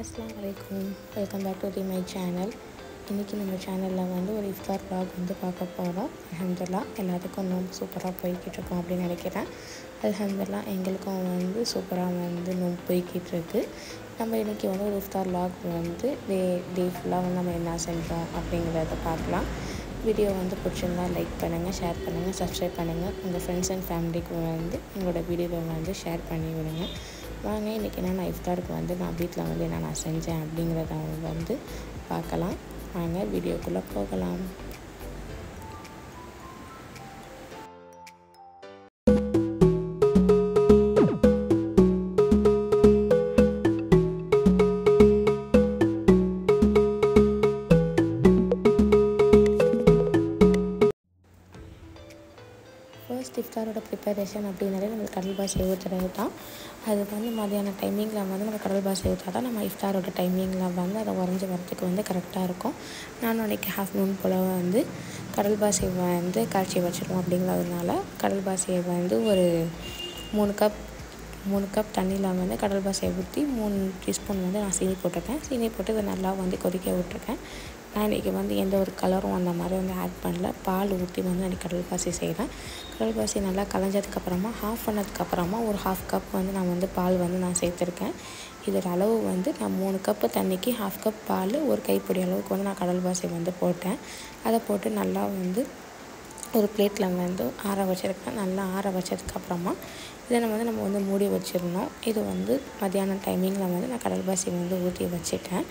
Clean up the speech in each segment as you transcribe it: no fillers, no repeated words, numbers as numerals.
அஸ்ஸலாமு அலைக்கும். Welcome back to my channel. இன்றைக்கி நம்ம சேனலில் வந்து ஒரு இஃப்தார் vlog வந்து பார்க்க போகிறோம். அல்ஹம்துலில்லாஹ் எல்லாத்துக்கும் நோம்பு சூப்பராக போய்கிட்டு இருக்கோம் அப்படின்னு நினைக்கிறேன். அல்ஹம்துலில்லாஹ் எங்களுக்கும் வந்து சூப்பராக வந்து நோம்பு போய்கிட்டு இருக்கு. நம்ம இன்றைக்கி வந்து ஒரு இஃப்தார் vlog வந்து டே ஃபுல்லாக வந்து நம்ம என்ன செஞ்சோம் அப்படிங்கிறத பார்க்கலாம். வீடியோ வந்து பிடிச்சிருந்தா லைக் பண்ணுங்கள், ஷேர் பண்ணுங்கள், சப்ஸ்கிரைப் பண்ணுங்கள். உங்கள் ஃப்ரெண்ட்ஸ் அண்ட் ஃபேமிலிக்கு வந்து எங்களோட வீடியோவை வந்து ஷேர் பண்ணி விடுங்க. வாங்க இன்றைக்கி நான் இஃப்தாருக்கு வந்து நான் வீட்டில் வந்து என்ன நான் செஞ்சேன் அப்படிங்கிறத வந்து பார்க்கலாம். வாங்க வீடியோக்குள்ளே போகலாம். ஃபர்ஸ்ட் இஃப்தாரோட ப்ரிப்பரேஷன் அப்படின்னாலே நம்ம கடல் பாசி ஊற்றுறது தான். அது வந்து மதியான டைமிங்கில் வந்து நம்ம கடல் பாசி ஊற்றா தான் நம்ம இஃப்தாரோட டைமிங்கில் வந்து அதை உறைஞ்சி வரத்துக்கு வந்து கரெக்டாக இருக்கும். நான் அன்றைக்கி ஆஃப்டர்நூன் போல் வந்து கடல் பாசி வந்து காய்ச்சி வச்சிடுவோம். அப்படிங்கிறதுனால கடல் பாசியை வந்து ஒரு 3 கப் தண்ணியில் வந்து கடல் பாசியை ஊற்றி 3 டீஸ்பூன் வந்து நான் சீனி போட்டிருக்கேன். சீனி போட்டு இதை நல்லா வந்து கொதிக்க விட்டுருக்கேன். நான் இன்றைக்கி வந்து எந்த ஒரு கலரும் அந்த மாதிரி வந்து ஆட் பண்ணல. பால் ஊற்றி வந்து நான் கடல் பாசி செய்கிறேன். கடல் பாசி நல்லா கலைஞ்சதுக்கப்புறமா ஆஃப் பண்ணதுக்கப்புறமா ஒரு 1/2 கப் வந்து நான் வந்து பால் வந்து நான் சேர்த்துருக்கேன். இதோட அளவு வந்து நான் 3 கப்பு தண்ணிக்கு 1/2 கப் பால், ஒரு கைப்பிடி அளவுக்கு வந்து நான் கடல் பாசி வந்து போட்டேன். அதை போட்டு நல்லா வந்து ஒரு பிளேட்டில் வந்து ஆற வச்சுருக்கேன். நல்லா ஆற வச்சதுக்கப்புறமா இதை நம்ம வந்து மூடி வச்சிடணும். இது வந்து மத்தியான டைமிங்கில் வந்து நான் கடல் பாசி வந்து ஊற்றி வச்சுட்டேன்.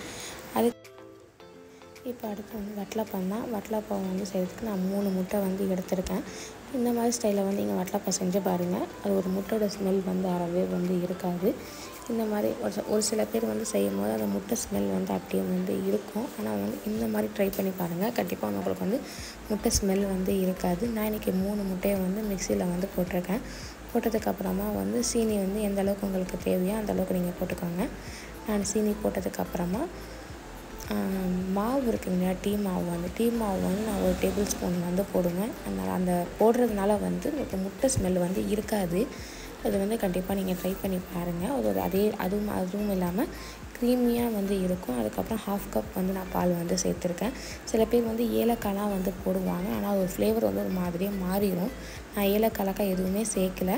இப்போ அடுத்து வந்து வட்டலப்பாவை வந்து செய்கிறதுக்கு நான் 3 முட்டை வந்து எடுத்திருக்கேன். இந்த மாதிரி ஸ்டைலில் வந்து நீங்கள் வட்டலப்பா செஞ்சு பாருங்கள். அது ஒரு முட்டையோட ஸ்மெல் வந்து அறவே வந்து இருக்காது. இந்த மாதிரி ஒரு சில பேர் வந்து செய்யும் போது அந்த முட்டை ஸ்மெல் வந்து அப்படியே வந்து இருக்கும். ஆனால் வந்து இந்த மாதிரி ட்ரை பண்ணி பாருங்கள். கண்டிப்பாக உங்களுக்கு வந்து முட்டை ஸ்மெல் வந்து இருக்காது. நான் இன்றைக்கி 3 முட்டையை வந்து மிக்சியில் வந்து போட்டிருக்கேன். போட்டதுக்கப்புறமா வந்து சீனி வந்து எந்த அளவுக்கு உங்களுக்கு தேவையோ அந்த அளவுக்கு நீங்கள் போட்டுக்கோங்க. நான் சீனி போட்டதுக்கப்புறமா மாவு இருக்குங்க, டீ மாவு வந்து நான் 1 டேபிள் ஸ்பூன் வந்து போடுவேன். அதனால் அந்த போடுறதுனால வந்து உங்களுக்கு முட்டை ஸ்மெல் வந்து இருக்காது. அது வந்து கண்டிப்பாக நீங்கள் ட்ரை பண்ணி பாருங்கள். அதுவும் இல்லாமல் க்ரீமியாக வந்து இருக்கும். அதுக்கப்புறம் 1/2 கப் வந்து நான் பால் வந்து சேர்த்துருக்கேன். சில பேர் வந்து ஏலக்காய்லாம் வந்து போடுவாங்க. ஆனால் ஒரு ஃப்ளேவர் வந்து ஒரு மாதிரியாக மாறிடும். நான் ஏலக்காய் எதுவுமே சேர்க்கல.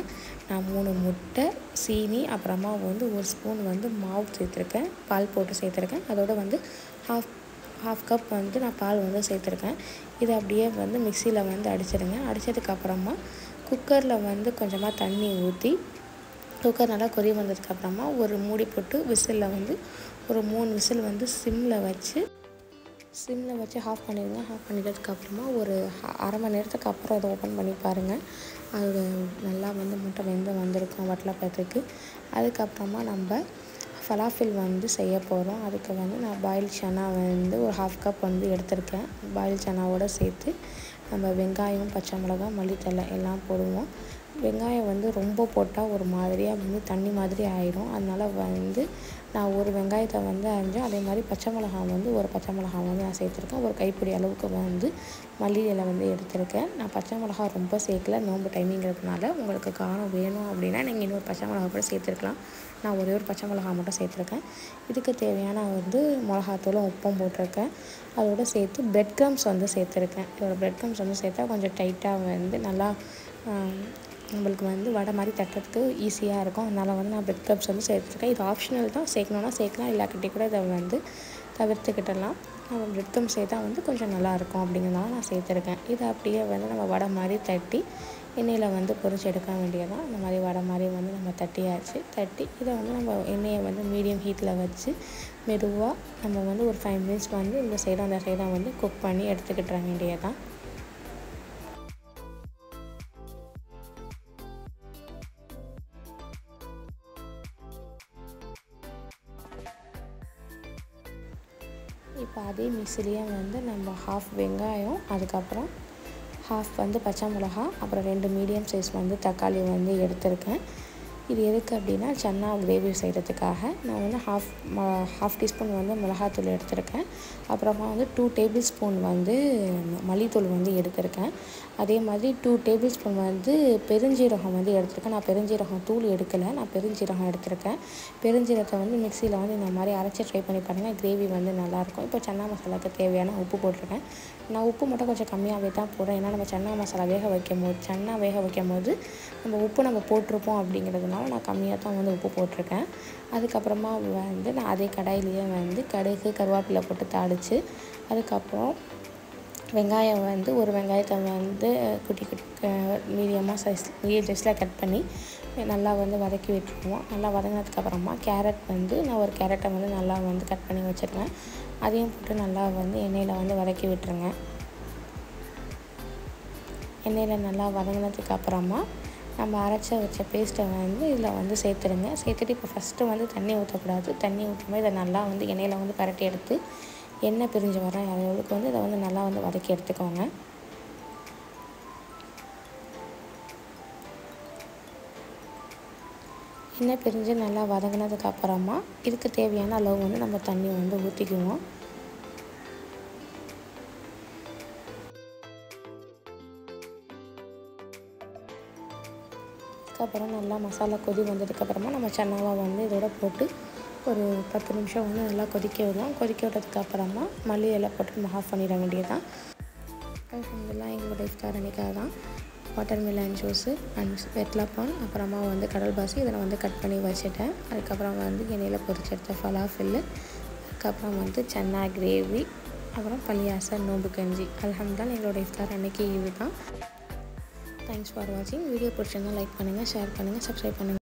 நான் 3 முட்டை, சீனி, அப்புறமா வந்து 1 ஸ்பூன் வந்து மாவு சேர்த்துருக்கேன். பால் போட்டு சேர்த்துருக்கேன். அதோடு வந்து 1/2 கப் வந்து நான் பால் வந்து சேர்த்துருக்கேன். இதை அப்படியே வந்து மிக்சியில் வந்து அடிச்சிடுங்க. அடித்ததுக்கப்புறமா குக்கரில் வந்து கொஞ்சமாக தண்ணி ஊற்றி குக்கர் நல்லா கொதி வந்ததுக்கப்புறமா ஒரு மூடி போட்டு விசிலில் வந்து ஒரு 3 விசில் வந்து சிம்மில் வச்சு ஆஃப் பண்ணிடுங்க. ஆஃப் பண்ணிட்டதுக்கப்புறமா ஒரு அரை மணி நேரத்துக்கு அப்புறம் அதை ஓப்பன் பண்ணி பாருங்கள். அது நல்லா வந்து முட்டை வந்திருக்கும் வட்டலப்பத்துக்கு. அதுக்கப்புறமா நம்ம ஃபலாஃபில் வந்து செய்ய போகிறோம். அதுக்கு வந்து நான் பாயில் சன்னா வந்து ஒரு 1/2 கப் வந்து எடுத்திருக்கேன். பாயில் சன்னாவோடு சேர்த்து நம்ம வெங்காயம், பச்சை மிளகாய், மல்லித்தழை எல்லாம் போடுவோம். வெங்காயம் வந்து ரொம்ப போட்டால் ஒரு மாதிரியாக வந்து தண்ணி மாதிரி ஆயிடும். அதனால் வந்து நான் ஒரு வெங்காயத்தை வந்து அரிஞ்சேன். அதே மாதிரி பச்சை மிளகாய் வந்து ஒரு பச்சை மிளகாய் வந்து நான் சேர்த்துருக்கேன். ஒரு கைப்பிடி அளவுக்கு வந்து மல்லி இலை வந்து எடுத்திருக்கேன். நான் பச்சை மிளகாய் ரொம்ப சேர்க்கல, நோம்பு டைமிங்கிறதுனால. உங்களுக்கு காரம் வேணும் அப்படின்னா நீங்கள் இன்னொரு பச்சை மிளகாய் கூட சேர்த்துருக்கலாம். நான் ஒரே ஒரு பச்சை மிளகாய் மட்டும் சேர்த்துருக்கேன். இதுக்கு தேவையான வந்து மிளகாத்தூளும் உப்பும் போட்டிருக்கேன். அதோடு சேர்த்து பிரெட் க்ரம்ஸ் வந்து சேர்த்துருக்கேன். இதோட பிரெட் க்ரம்ஸ் வந்து சேர்த்தா கொஞ்சம் டைட்டாக வந்து நல்லா நம்மளுக்கு வந்து வடை மாதிரி தட்டுறதுக்கு ஈஸியாக இருக்கும். அதனால் வந்து நான் பிரெட் க்ரம்ஸ் வந்து சேர்த்துருக்கேன். இது ஆப்ஷனல் தான், சேர்க்கணுன்னா சேர்க்கலாம், இல்லாக்கிட்டே கூட இதை வந்து தவிர்த்துக்கிட்டலாம். நம்ம பிரெட் க்ரம்ஸ் சேர்த்தா வந்து கொஞ்சம் நல்லாயிருக்கும் அப்படிங்கிறதுனால நான் சேர்த்துருக்கேன். இதை அப்படியே வந்து நம்ம வடை மாதிரி தட்டி எண்ணெயில் வந்து பொரிச்சு எடுக்க வேண்டியதான். இந்த மாதிரி வடை மாதிரி வந்து நம்ம தட்டி இதை வந்து நம்ம எண்ணெயை வந்து மீடியம் ஹீட்டில் வச்சு மெதுவாக நம்ம வந்து ஒரு 5 மினிட்ஸ் வந்து இந்த சைடும் அந்த சைடும் வந்து குக் பண்ணி எடுத்துக்கிட்ட வேண்டியதான். இப்போ அதே மிக்சிலேயே வந்து நம்ம 1/2 வெங்காயம், அதுக்கப்புறம் 1/2 வந்து பச்சை மிளகா, அப்புறம் 2 மீடியம் சைஸ் வந்து தக்காளி வந்து எடுத்திருக்கேன். இது எதுக்கு அப்படின்னா சன்னா கிரேவி செய்கிறதுக்காக. நான் வந்து 1/2 டீஸ்பூன் வந்து மிளகாத்தூள் எடுத்திருக்கேன். அப்புறமா வந்து 2 டேபிள் ஸ்பூன் வந்து மல்லித்தூள் வந்து எடுத்திருக்கேன். அதே மாதிரி 2 டேபிள் ஸ்பூன் வந்து பெருஞ்சீரகம் வந்து எடுத்துருக்கேன். நான் பெருஞ்சீரகம் தூள் எடுக்கலை, நான் பெருஞ்சீரகம் எடுத்திருக்கேன். பெருஞ்சீரகத்தை வந்து மிக்சியில் வந்து இந்த மாதிரி அரைச்சி ட்ரை பண்ணி பாருங்கள், கிரேவி வந்து நல்லாயிருக்கும். இப்போ சன்னா மசாலாவுக்கு தேவையான உப்பு போட்டிருக்கேன். நான் உப்பு மட்டும் கொஞ்சம் கம்மியாகவே தான் போடுறேன். ஏன்னா நம்ம சன்னா மசாலா வேக வைக்கும் போது நம்ம உப்பு போட்டிருப்போம் அப்படிங்கிறதுனால நான் கம்மியாக தான் வந்து உப்பு போட்டிருக்கேன். அதுக்கப்புறமா வந்து நான் அதே கடாயிலேயே வந்து கடுகு கருவேப்பிலை போட்டு தாளித்து, அதுக்கப்புறம் வெங்காயம் வந்து ஒரு வெங்காயத்தை வந்து குட்டி மீடியம் சைஸில் கட் பண்ணி நல்லா வந்து வதக்கி விட்டுருவோம். நல்லா வதங்கினதுக்கப்புறமா கேரட் வந்து நான் ஒரு கேரட்டை வந்து நல்லா வந்து கட் பண்ணி வச்சுருவேன். அதையும் போட்டு நல்லா வந்து எண்ணெயில் வந்து வதக்கி விட்டுருங்க. எண்ணெயில் நல்லா வதங்கினதுக்கப்புறமா நம்ம அரைச்சி வச்ச பேஸ்ட்டை வந்து இதில் வந்து சேர்த்துடுங்க. சேர்த்துட்டு இப்போ ஃபஸ்ட்டு வந்து தண்ணி ஊற்றக்கூடாது. தண்ணி ஊற்றும்போது இதை நல்லா வந்து எண்ணெயில் வந்து பரட்டி எடுத்து எண்ணெய் பிரிஞ்சு வர அளவுக்கு வந்து இதை வந்து நல்லா வந்து வதக்கி எடுத்துக்கோங்க. எண்ணெய் பிரிஞ்சு நல்லா வதங்கினதுக்கப்புறமா இதுக்கு தேவையான அளவு வந்து நம்ம தண்ணி வந்து ஊற்றிக்குவோம். அதுக்கப்புறம் நல்லா மசாலா கொதி வந்ததுக்கப்புறமா நம்ம சன்னாவை வந்து இதோட போட்டு ஒரு 10 நிமிஷம் வந்து நல்லா கொதிக்க விடுவோம். கொதிக்க விட்டதுக்கப்புறமா மல்லி இலை போட்டு நம்ம ஆஃப் பண்ணிட வேண்டியதுதான். அல்ஹம்துலில்லாஹ், எங்களோட இஃப்தார் அன்றைக்காக தான் வாட்டர் மிலன் ஜூஸு அண்ட் வெட்லாப்பான், அப்புறமா வந்து கடல் பாசி இதில் வந்து கட் பண்ணி வச்சுட்டேன். அதுக்கப்புறம் வந்து எண்ணெயில் பொரிச்சு எடுத்த ஃபலாஃபில், அதுக்கப்புறம் வந்து சன்னா கிரேவி, அப்புறம் பள்ளியாச நோம்பு கஞ்சி. அல்ஹம்துலில்லாஹ், எங்களோட இஃப்தார் அன்றைக்கி இது தான். தேங்க்ஸ் ஃபார் வாட்சிங். வீடியோ பிடிச்சிருந்தால் லைக் பண்ணுங்கள், ஷேர் பண்ணுங்கள், சப்ஸ்கிரைப் பண்ணுங்கள்.